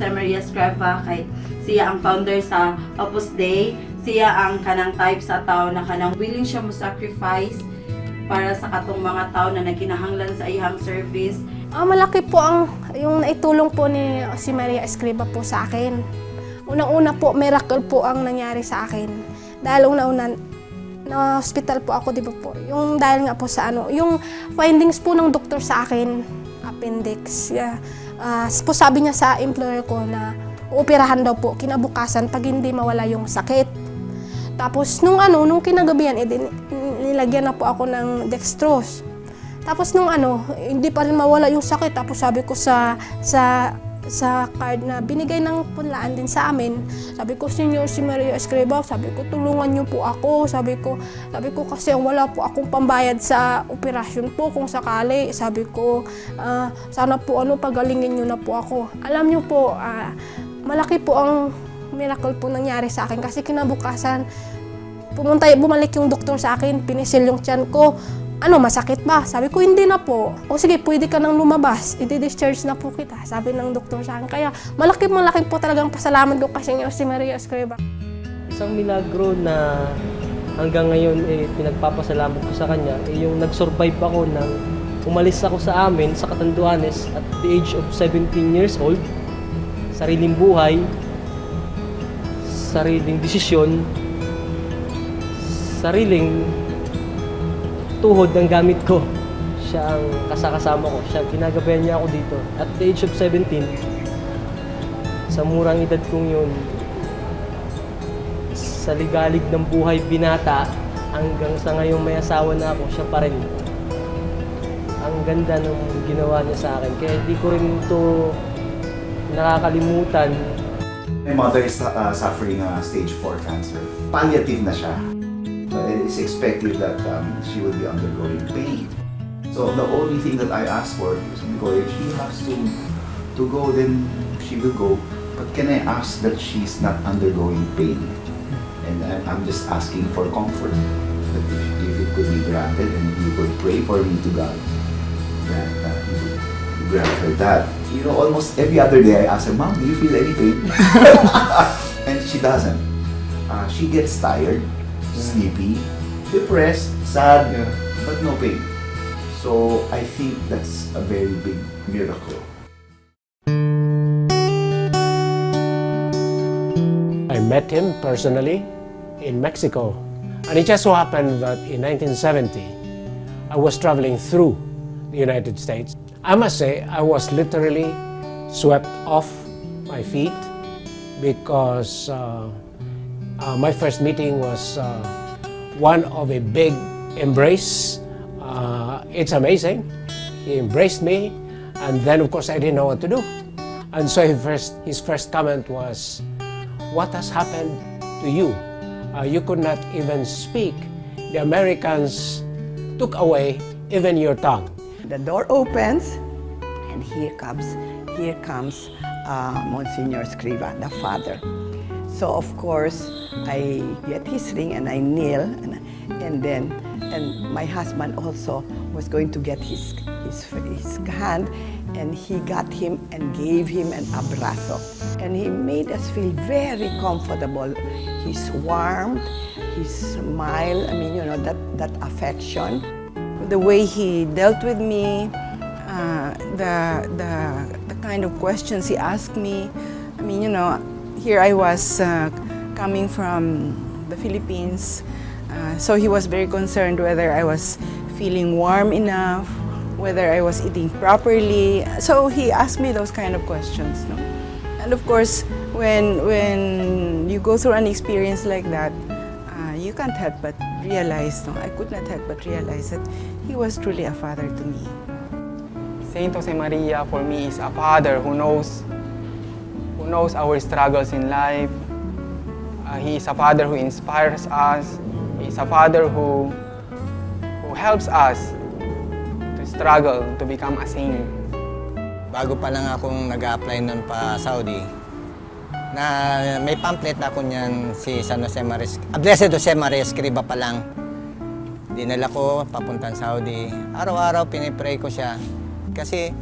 Jose Maria Escriva kay siya ang founder sa Opus Dei. Siya ang kanang type sa tao na kanang willing siya mo sacrifice para sa katong mga tao na nagkinahanglan sa iyang service. Malaki po ang yung naitulong po ni Jose Maria Escriva po sa akin. Unang-una po, miracle po ang nangyari sa akin. Dahil una-una, na-hospital po ako, di ba po? Yung dahil nga po sa yung findings po ng doktor sa akin, appendix. Yeah. Sabi niya sa employer ko na uoperahan daw po kinabukasan pag hindi mawala yung sakit. Tapos nung kinagabihan, nilagyan na po ako ng dextrose. Tapos nung hindi pa rin mawala yung sakit. Tapos sabi ko sa card na binigay ng punlaan din sa amin. Sabi ko, Senior si Maria Escriva, sabi ko, tulungan niyo po ako. Sabi ko kasi wala po akong pambayad sa operasyon po kung sakali. Sabi ko, sana po pagalingin niyo na po ako. Alam niyo po, malaki po ang miracle po nangyari sa akin kasi kinabukasan, bumalik yung doktor sa akin, pinisil yung tiyan ko. Masakit ba? Sabi ko, hindi na po. O sige, pwede ka nang lumabas. I-discharge na po kita. Sabi ng doktor sa akin. Kaya malaki po talagang pasalamat ko kasi nga si Maria Escriva. Isang milagro na hanggang ngayon pinagpapasalamat ko sa kanya yung nag-survive ako nang umalis ako sa amin sa Catanduanes at the age of 17 years old. Sariling buhay, sariling desisyon, sariling tuhod ng gamit ko. Siya ang kasama ko. Siya, kinagabayan niya ako dito. At the age of 17, sa murang edad kong yun, sa ligalig ng buhay binata, hanggang sa ngayong may asawa na ako, siya pa rin. Ang ganda ng ginawa niya sa akin. Kaya hindi ko rin ito nakakalimutan. My mother is suffering stage 4 cancer. Palliative na siya. It's expected that she will be undergoing pain. So the only thing that I ask for is, if she has to go, then she will go. But can I ask that she's not undergoing pain? And I'm just asking for comfort. That if it could be granted, and you could pray for me to God, that He would grant her that. Almost every other day I ask her, Mom, do you feel any pain? And she doesn't. She gets tired, sleepy, depressed, sad, but no pain. So I think that's a very big miracle. I met him personally in Mexico, and it just so happened that in 1970 I was traveling through the United States. I must say I was literally swept off my feet because my first meeting was one of a big embrace. It's amazing. He embraced me, and then of course I didn't know what to do. And so his first comment was, "What has happened to you? You could not even speak. The Americans took away even your tongue." The door opens, and here comes Monsignor Escriva, the father. So of course, I get his ring and I kneel, and my husband also was going to get his hand, and he got him and gave him an abrazo. And he made us feel very comfortable. His warmth, his smile, that affection. The way he dealt with me, the kind of questions he asked me. Here I was coming from the Philippines, so he was very concerned whether I was feeling warm enough, whether I was eating properly. So he asked me those kind of questions. No? And of course, when you go through an experience like that, you can't help but realize, I could not help but realize that he was truly a father to me. Saint Jose Maria for me is a father who knows our struggles in life. He is a father who inspires us. He is a father who helps us to struggle to become a saint. Bago pa lang akong nag-a-apply nun pa Saudi, na may pamphlet na ako niyan si Blessed Jose Maria Escriva pa lang. Dinala ko papuntang Saudi. Araw-araw pinipray ko siya. Kasi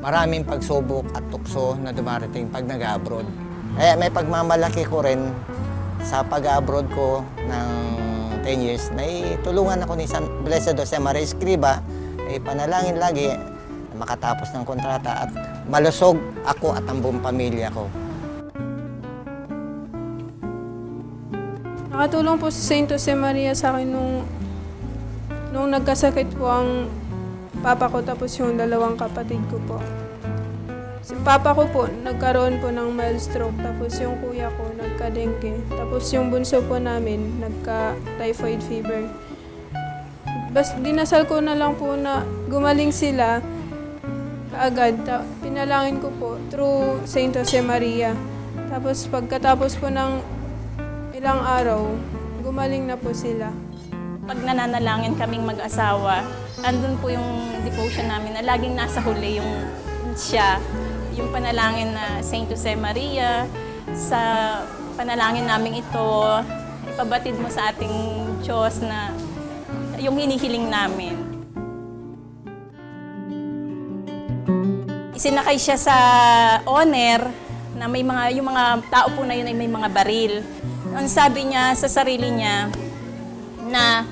maraming pagsubok at tukso na dumarating pag nag-abroad. Kaya may pagmamalaki ko rin sa pag-abroad ko ng 10 years. Naitulungan ako ni San Blessed Jose Maria Escriba, panalangin lagi na makatapos ng kontrata at malusog ako at ang buong pamilya ko. Nakatulong po si Saint Jose Maria sa akin nung nagkasakit po ang papa ko tapos yung dalawang kapatid ko po. Si papa ko po nagkaroon po ng mild stroke tapos yung kuya ko nagka-dengue. Tapos yung bunso po namin nagka-typhoid fever. Dinasal ko na lang po na gumaling sila kaagad. Pinalangin ko po through Saint Jose Maria. Tapos pagkatapos po ng ilang araw, gumaling na po sila. Pag nananalangin kaming mag-asawa, andun po yung devotion namin na laging nasa huli yung siya, yung panalangin na Saint Jose Maria. Sa panalangin namin ito, ipabatid mo sa ating Diyos na yung hinihiling namin. Isinakay siya sa honor na yung mga tao po na yun ay may mga baril. Ang sabi niya sa sarili niya na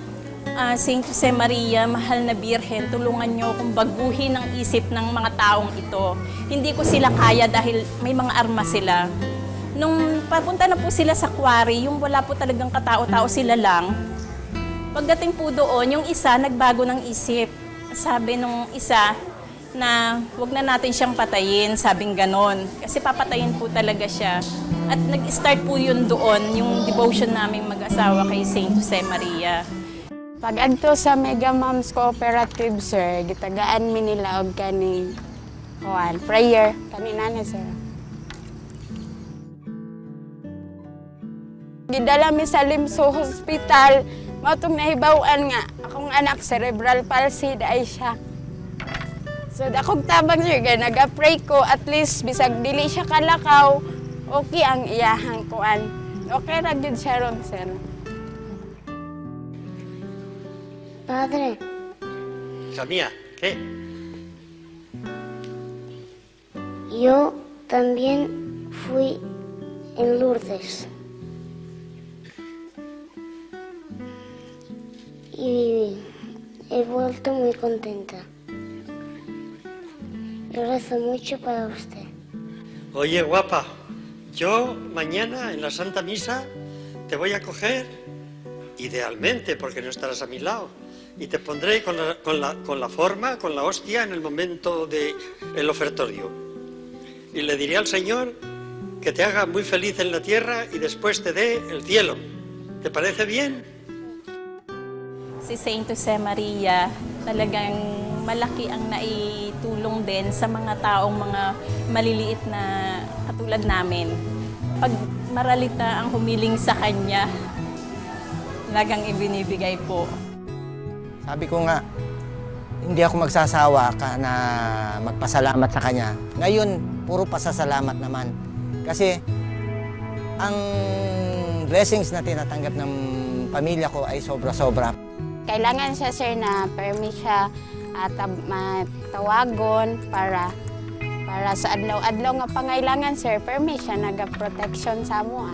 Saint Jose Maria, mahal na Birhen, tulungan niyo akong baguhin ang isip ng mga taong ito. Hindi ko sila kaya dahil may mga armas sila. Nung papunta na po sila sa quarry, yung wala po talagang katao-tao sila lang, pagdating po doon, yung isa nagbago ng isip. Sabi nung isa na wag na natin siyang patayin, sabing ganon. Kasi papatayin po talaga siya. At nag-start po yun doon, yung devotion namin mag-asawa kay Saint Jose Maria. Pag adto sa Mega Moms Cooperative, sir, gitagaan mi nila og kaning prayer kanina na, sir. Gidala mi sa Limso Hospital, matong nahibaw-an nga akong anak cerebral palsy daay siya. So dakong tabang, sir, kaya nag-pray ko at least bisag dili siya kalakaw, okay ang iyahang kuan. Okay ra gyud siya ron, sir. Padre. Hija mía, ¿qué? Yo también fui en Lourdes. Y he vuelto muy contenta. Yo rezo mucho para usted. Oye, guapa, yo mañana en la Santa Misa te voy a coger, idealmente, porque no estarás a mi lado, y te pondré con la forma, con la hostia, en el momento del ofertorio. Y le diré al Señor que te haga muy feliz en la tierra y después te dé el cielo. ¿Te parece bien? Si Saint Jose Maria, talagang malaki ang naitulong din sa mga taong mga maliliit na katulad namin. Pag maralita ang humiling sa kanya, talagang ibinibigay po. Sabi ko nga, hindi ako magsasawa na magpasalamat sa kanya. Ngayon, puro pasasalamat naman. Kasi ang blessings na tinatanggap ng pamilya ko ay sobra-sobra. Kailangan siya, sir, na permi siya at matawagon para sa adlaw-adlaw nga pangailangan, sir, permi siya naga-protection sa amo.